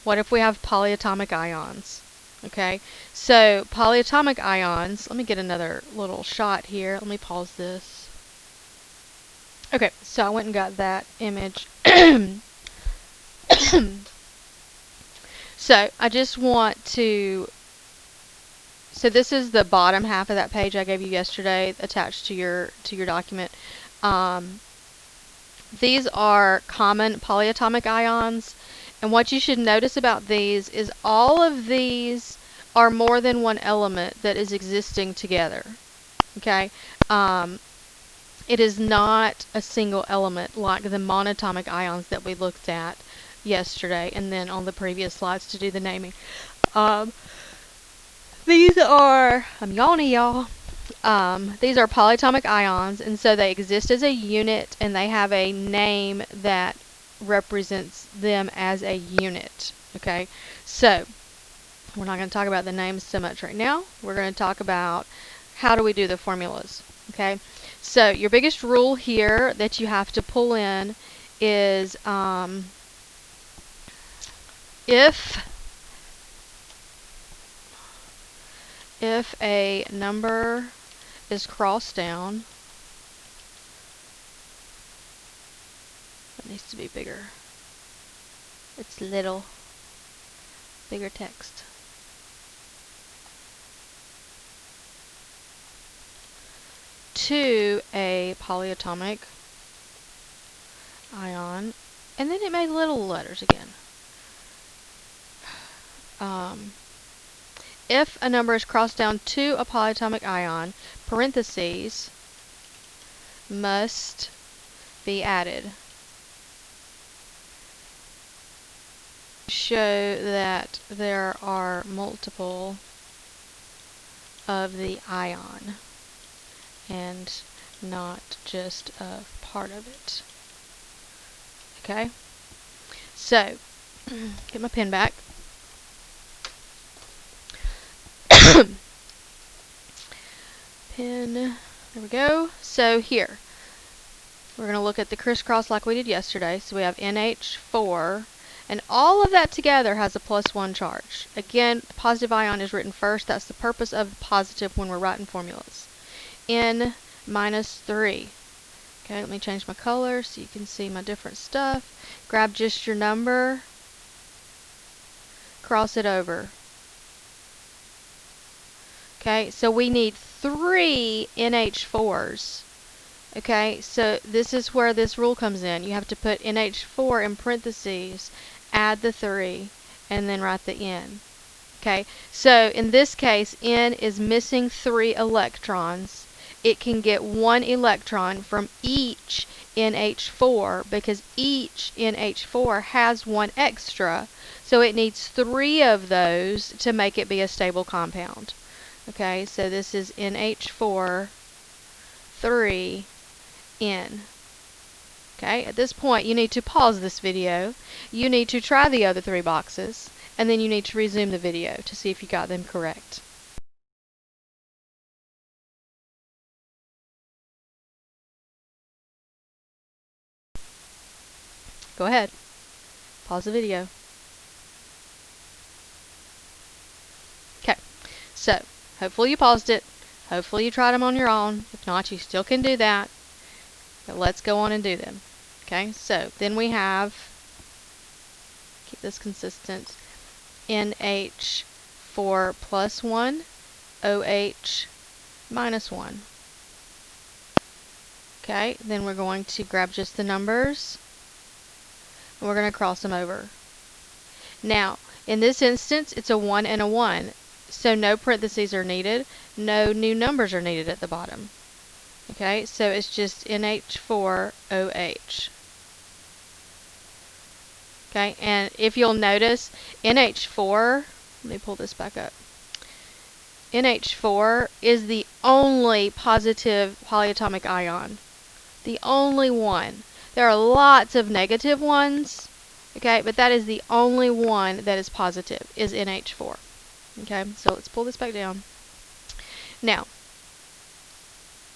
What if we have polyatomic ions? Okay, so polyatomic ions, let me get another little shot here. Let me pause this. Okay, so I went and got that image. So I just want to, so this is the bottom half of that page I gave you yesterday attached to your document. Um, these are common polyatomic ions, and what you should notice about these is all of these are more than one element that is existing together. Okay, it is not a single element like the monatomic ions that we looked at yesterday and then on the previous slides to do the naming. Um, these are, I'm yawning, y'all. These are polyatomic ions, and so they exist as a unit, and they have a name that represents them as a unit. Okay, so we're not going to talk about the names so much right now. We're going to talk about how do we do the formulas. Okay, so your biggest rule here that you have to pull in is if a number is crossed down, it needs to be bigger. It's little. Bigger text. To a polyatomic ion, and then it made little letters again. If a number is crossed down to a polyatomic ion, parentheses must be added. Show that there are multiple of the ion and not just a part of it. Okay? So, get my pen back. Pen, there we go. So here, we're going to look at the crisscross like we did yesterday. So we have NH4, and all of that together has a +1 charge. Again, the positive ion is written first. That's the purpose of the positive when we're writing formulas. N -3. Okay, let me change my color so you can see my different stuff. Grab just your number, cross it over. Okay, so we need 3 NH4s. Okay, so this is where this rule comes in. You have to put NH4 in parentheses, add the 3, and then write the N. Okay, so in this case, N is missing 3 electrons. It can get 1 electron from each NH4 because each NH4 has 1 extra. So it needs 3 of those to make it be a stable compound. Okay, so this is NH4, 3, N. Okay, at this point you need to pause this video. You need to try the other 3 boxes, and then you need to resume the video to see if you got them correct. Go ahead. Pause the video. Okay, so hopefully you paused it. Hopefully you tried them on your own. If not, you still can do that. But let's go on and do them. Okay, so then we have, keep this consistent, NH4 +1, OH -1. Okay, then we're going to grab just the numbers, and we're going to cross them over. Now, in this instance, it's a 1 and a 1, so no parentheses are needed, no new numbers are needed at the bottom. Okay, so it's just NH4OH. Okay, and if you'll notice, NH4, let me pull this back up. NH4 is the only positive polyatomic ion. The only one. There are lots of negative ones, okay, but that is the only one that is positive, is NH4. Okay, so let's pull this back down. Now,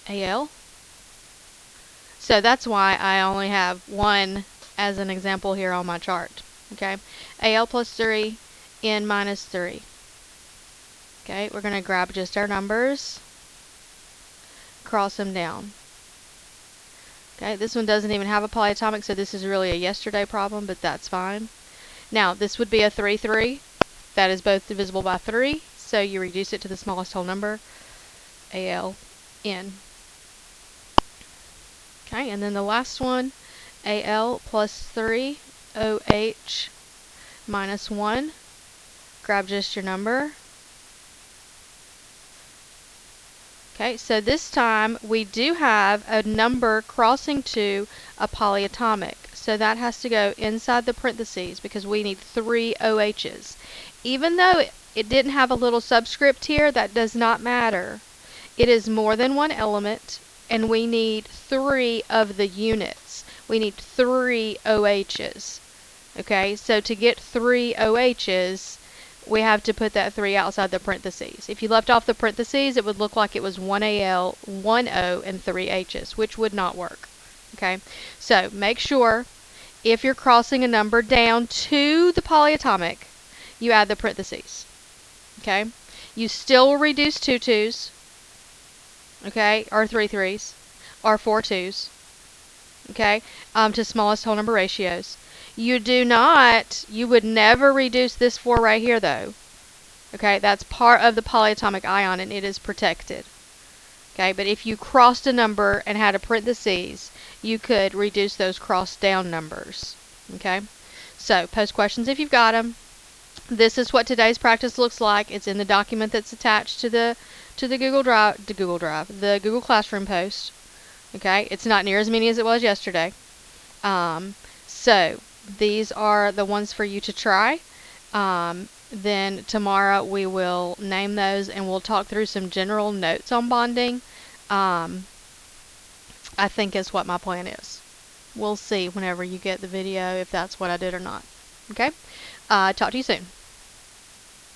Al. So that's why I only have 1 as an example here on my chart. Okay, AL plus 3, N minus 3. Okay, we're going to grab just our numbers, cross them down. Okay, this one doesn't even have a polyatomic, so this is really a yesterday problem, but that's fine. Now, this would be a 3, 3. That is both divisible by 3, so you reduce it to the smallest whole number, AL, N. Okay, and then the last one, AL plus 3, OH minus 1. Grab just your number. Okay, so this time we do have a number crossing to a polyatomic. So that has to go inside the parentheses because we need 3 OHs. Even though it didn't have a little subscript here, that does not matter. It is more than one element, and we need 3 of the units. We need 3 OHs. Okay, so to get 3 OHs, we have to put that 3 outside the parentheses. If you left off the parentheses, it would look like it was 1 AL, 1 O, and 3 H's, which would not work. Okay, so make sure if you're crossing a number down to the polyatomic, you add the parentheses. Okay, you still reduce 2 2's, okay, or 3 3's, or 4 2's, okay, to smallest whole number ratios. You would never reduce this 4 right here though. Okay, that's part of the polyatomic ion and it is protected. Okay, but if you crossed a number and had a parentheses, you could reduce those crossed down numbers. Okay, so post questions if you've got them. This is what today's practice looks like. It's in the document that's attached to the Google Drive, the Google Classroom post. Okay, it's not near as many as it was yesterday. So these are the ones for you to try. Then tomorrow we will name those and we'll talk through some general notes on bonding. I think is what my plan is. We'll see whenever you get the video if that's what I did or not. Okay? Talk to you soon.